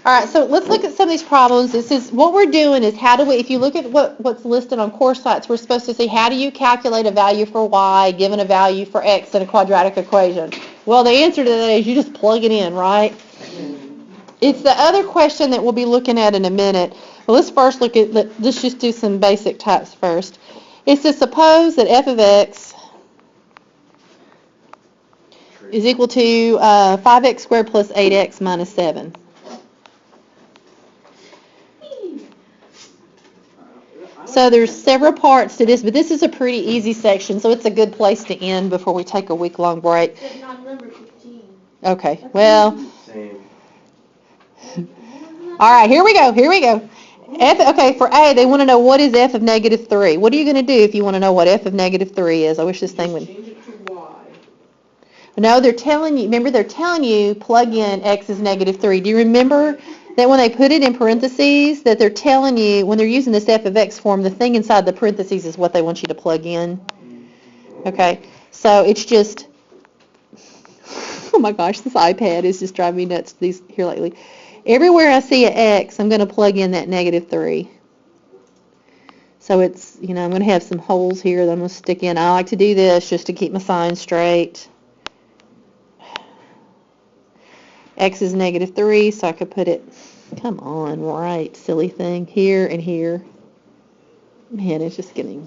All right, so let's look at some of these problems. This is what we're doing is how do we, if you look at what's listed on course sites, we're supposed to see how do you calculate a value for y given a value for x in a quadratic equation. Well, the answer to that is you just plug it in, right? It's the other question that we'll be looking at in a minute. Well, let's first let's just do some basic types first. It's to suppose that f of x is equal to 5x squared plus 8x minus 7. So there's several parts to this, but this is a pretty easy section, so it's a good place to end before we take a week-long break. Okay, well, all right, here we go. Okay, for A, they want to know what is f of negative 3. What are you going to do if you want to know what f of negative 3 is? I wish this thing would... Change it to y. No, they're telling you, plug in x is negative 3. Do you remember that when they put it in parentheses, that they're telling you, when they're using this f of x form, the thing inside the parentheses is what they want you to plug in? Okay, so it's just, oh my gosh, this iPad is just driving me nuts here lately. Everywhere I see an x, I'm going to plug in that negative 3. So it's, I'm going to have some holes here that I'm going to stick in. I like to do this just to keep my sign straight. X is negative 3, so I could put it, come on, right, silly thing, here and here. Man, it's just getting,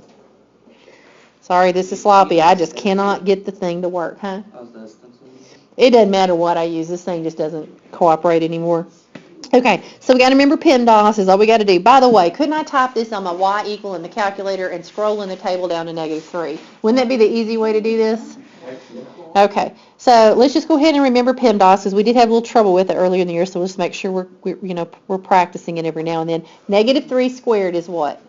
sorry, this is sloppy. I just cannot get the thing to work, huh? It doesn't matter what I use. This thing just doesn't cooperate anymore. Okay, so we got to remember PEMDAS is all we got to do. By the way, couldn't I type this on my y equal in the calculator and scroll in the table down to negative 3? Wouldn't that be the easy way to do this? Okay, so let's just go ahead and remember PEMDAS because we did have a little trouble with it earlier in the year, so let's make sure we're practicing it every now and then. Negative 3 squared is what?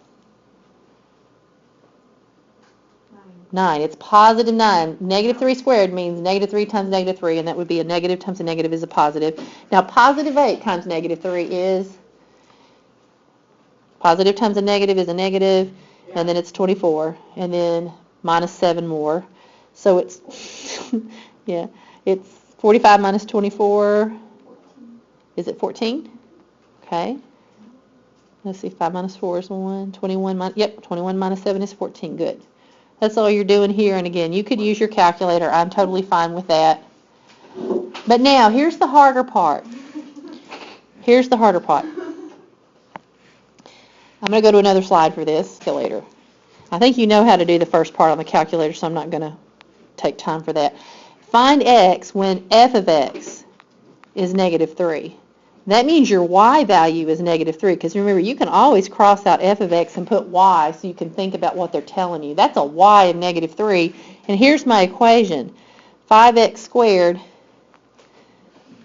9. It's positive 9. Negative 3 squared means negative 3 times negative 3, and that would be a negative times a negative is a positive. Now, positive 8 times negative 3 is, positive times a negative is a negative, and then it's 24, and then minus 7 more. So it's, yeah, it's 45 minus 24, is it 14? Okay. Let's see, 5 minus 4 is 1, 21 minus 7 is 14, good. That's all you're doing here, and again, you could use your calculator. I'm totally fine with that. But now, here's the harder part. I'm going to go to another slide for this calculator. I think you know how to do the first part on the calculator, so I'm not going to take time for that. Find x when f of x is negative 3. That means your y value is negative 3, because remember, you can always cross out f of x and put y so you can think about what they're telling you. That's a y of negative 3, and here's my equation. 5x squared,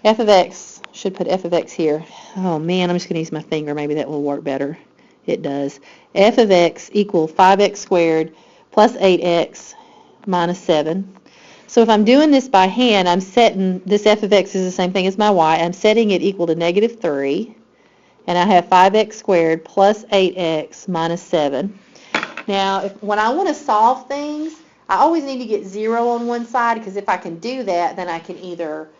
f of x, should put f of x here. Oh man, I'm just going to use my finger. Maybe that will work better. It does. F of x equals 5x squared plus 8x minus 7. So if I'm doing this by hand, I'm setting, this f of x is the same thing as my y. I'm setting it equal to negative 3. And I have 5x squared plus 8x minus 7. Now, when I want to solve things, I always need to get 0 on one side, because if I can do that, then I can either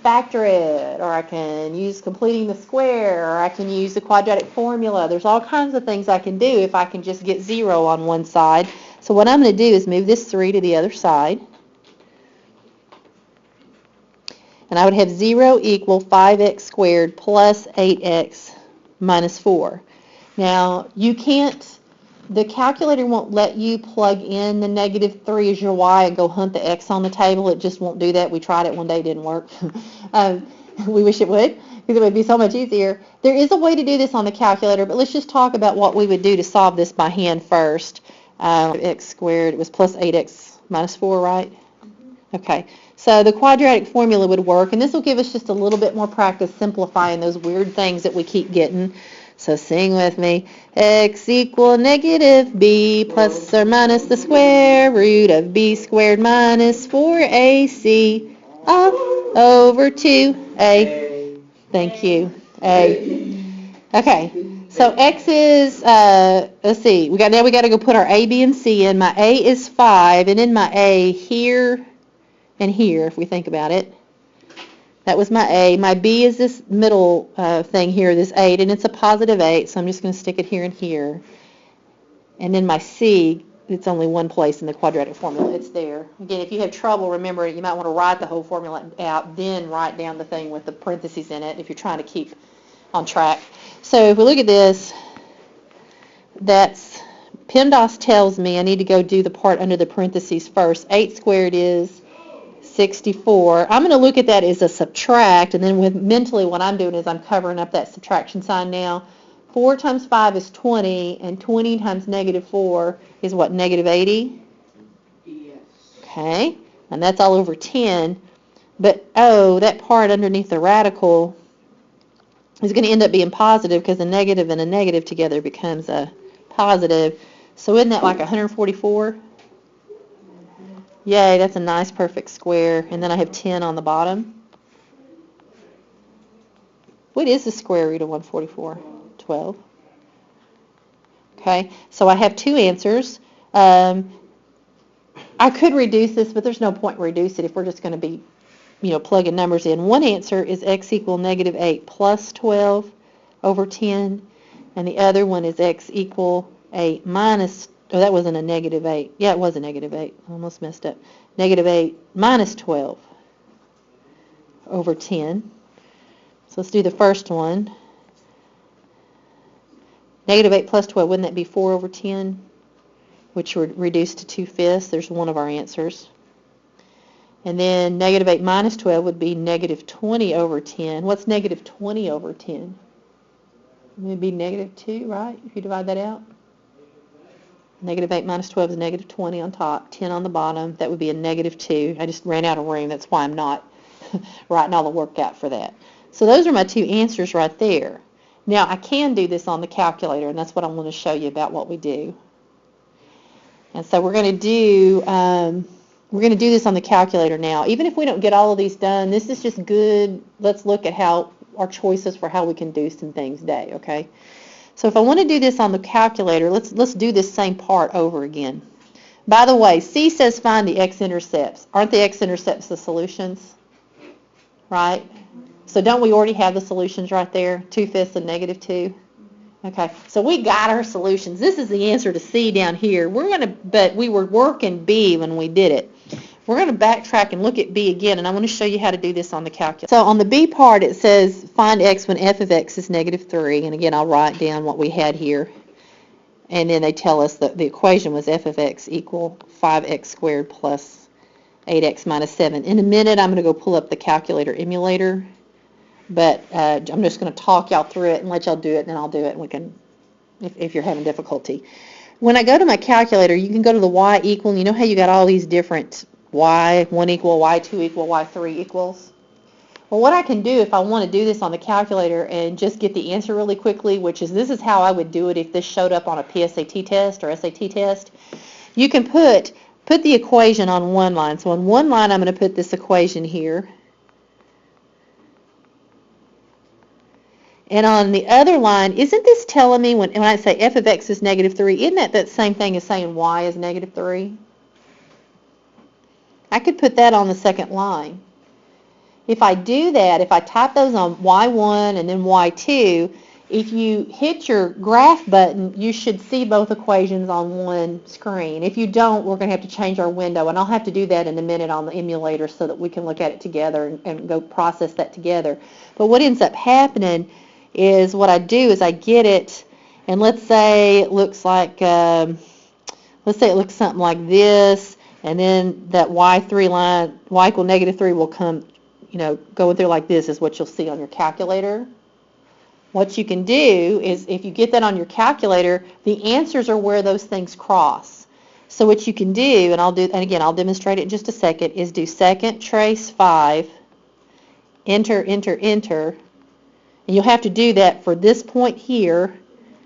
factor it, or I can use completing the square, or I can use the quadratic formula. There's all kinds of things I can do if I can just get 0 on one side. So what I'm going to do is move this 3 to the other side. And I would have 0 equal 5x squared plus 8x minus 4. Now, you can't, the calculator won't let you plug in the negative 3 as your y and go hunt the x on the table. It just won't do that. We tried it one day. It didn't work. We wish it would, because it would be so much easier. There is a way to do this on the calculator, but let's just talk about what we would do to solve this by hand first. X squared, it was plus 8x minus 4, right? Okay, so the quadratic formula would work, and this will give us just a little bit more practice simplifying those weird things that we keep getting. So sing with me. X equal negative b plus or minus the square root of b squared minus 4ac up over 2a. Thank you. A. Okay, so x is, let's see, now we got to go put our a, b, and c in. My a is 5, and in my a here and here, if we think about it, That was my A. My B is this middle thing here, this 8, and it's a positive 8, so I'm just going to stick it here and here. And then my C, it's only one place in the quadratic formula. It's there. Again, if you have trouble, remember, you might want to write the whole formula out, then write down the thing with the parentheses in it if you're trying to keep on track. So if we look at this, that's PEMDAS tells me I need to go do the part under the parentheses first. 8 squared is 64. I'm going to look at that as a subtract, and then mentally what I'm doing is I'm covering up that subtraction sign now. 4 times 5 is 20, and 20 times negative 4 is what, negative 80? Yes. Okay, and that's all over 10. But, oh, that part underneath the radical is going to end up being positive because a negative and a negative together becomes a positive. So isn't that like 144? Yay, that's a nice perfect square. And then I have 10 on the bottom. What is the square root of 144? 12. Okay, so I have two answers. I could reduce this, but there's no point in reduce it if we're just going to be, plugging numbers in. One answer is x equal negative 8 plus 12 over 10, and the other one is x equal 8 minus, oh, that wasn't a negative 8. Yeah, it was a negative 8. I almost messed up. Negative 8 minus 12 over 10. So let's do the first one. Negative 8 plus 12, wouldn't that be 4 over 10? Which would reduce to 2/5. There's one of our answers. And then negative 8 minus 12 would be negative 20 over 10. What's negative 20 over 10? It would be negative 2, right, if you divide that out? Negative 8 minus 12 is negative 20 on top, 10 on the bottom. That would be a negative 2. I just ran out of room. That's why I'm not writing all the work out for that. So those are my two answers right there. Now, I can do this on the calculator, and that's what I'm going to show you about what we do. And so we're going to do this on the calculator now. Even if we don't get all of these done, this is just good. Let's look at how our choices for how we can do some things today, okay? So if I want to do this on the calculator, let's do this same part over again. By the way, C says find the x-intercepts. Aren't the x-intercepts the solutions? Right? So don't we already have the solutions right there? 2/5 and negative 2. Okay, so we got our solutions. This is the answer to C down here. But we were working B when we did it. We're going to backtrack and look at B again, and I want to show you how to do this on the calculator. So on the B part, it says find x when f of x is negative 3. And again, I'll write down what we had here. And then they tell us that the equation was f of x equal 5x squared plus 8x minus 7. In a minute, I'm going to go pull up the calculator emulator. But I'm just going to talk y'all through it and let y'all do it, and then I'll do it, and we can, if you're having difficulty. When I go to my calculator, you can go to the y equal, and you know how you got all these different y1 equal, y2 equal, y3 equals? Well, what I can do if I want to do this on the calculator and just get the answer really quickly, which is this is how I would do it if this showed up on a PSAT test or SAT test, you can put the equation on one line. So on one line, I'm going to put this equation here. And on the other line, isn't this telling me when I say f of x is negative 3, isn't that same thing as saying y is negative 3? I could put that on the second line. If I do that, if I type those on y1 and then y2, if you hit your graph button, you should see both equations on one screen. If you don't, we're going to have to change our window, and I'll have to do that in a minute on the emulator so that we can look at it together and go process that together. But what ends up happening is what I do is I get it, and let's say it looks like, something like this, and then that y3 line, y equal negative 3 will come, going through like this is what you'll see on your calculator. What you can do is if you get that on your calculator, the answers are where those things cross. So what you can do, and again, I'll demonstrate it in just a second, is do second trace 5, enter, enter, enter. And you'll have to do that for this point here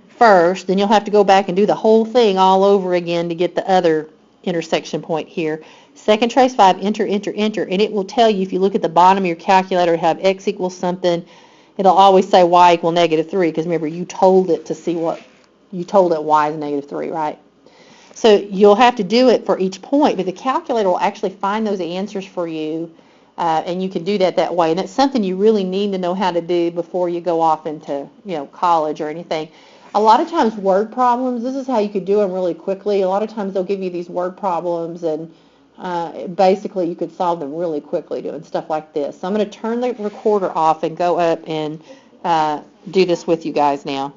first, then you'll have to go back and do the whole thing all over again to get the other intersection point here. Second trace 5, enter, enter, enter, and it will tell you, if you look at the bottom of your calculator, have x equals something, it'll always say y equal negative 3, because remember, you told it y is negative 3, right? So you'll have to do it for each point, but the calculator will actually find those answers for you And you can do that way. And it's something you really need to know how to do before you go off into, college or anything. A lot of times word problems, this is how you could do them really quickly. A lot of times they'll give you these word problems, and basically you could solve them really quickly doing stuff like this. So I'm going to turn the recorder off and go up and do this with you guys now.